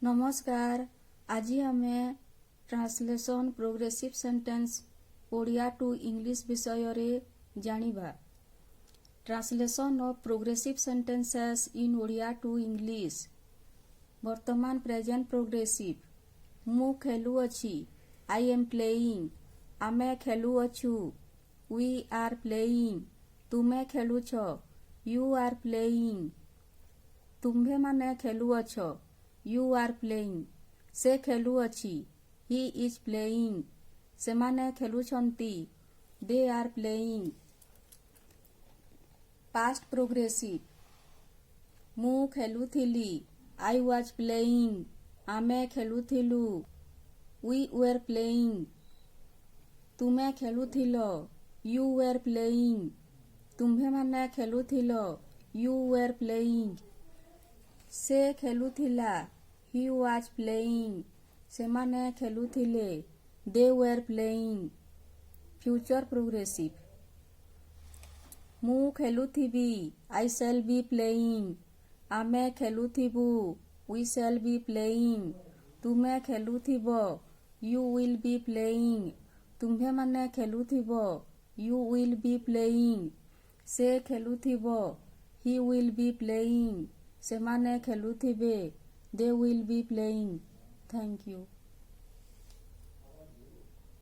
नमस्कार। आज आमे translation progressive sentence Odia to English विषय रे जानिबा। Translation of progressive sentences in Odia to English. वर्तमान प्रेजेंट प्रोग्रेसिव। मु खेलु अछि, आई एम प्लेइंग। आमे खेलु अछु, वी आर प्लेइंग। तुमे खेलु छ, यू आर प्लेइंग। तुम्भे माने खेलु अछ, you are playing। से खेलु अछि, he is playing। सेमाने खेलुछंती, they are playing। past progressive। मु खेलुथिली, I was playing। आमे खेलुथिलु, we were playing। तुमे खेलुथिलो, you were playing। तुम्भे माने खेलुथिलो, you were playing। से खेलुथिला, he was playing। सेमाने खेलुथिले, they were playing। Future progressive. मु खेलुथिबी, I shall be playing। आमे खेलुथिबु, we shall be playing। तुमे खेलुथिबो, you will be playing। तुम्भे माने खेलुथिबो, you will be playing। से खेलुथिबो, he will be playing। सेमाने खेलुथिबे, they will be playing। Thank you।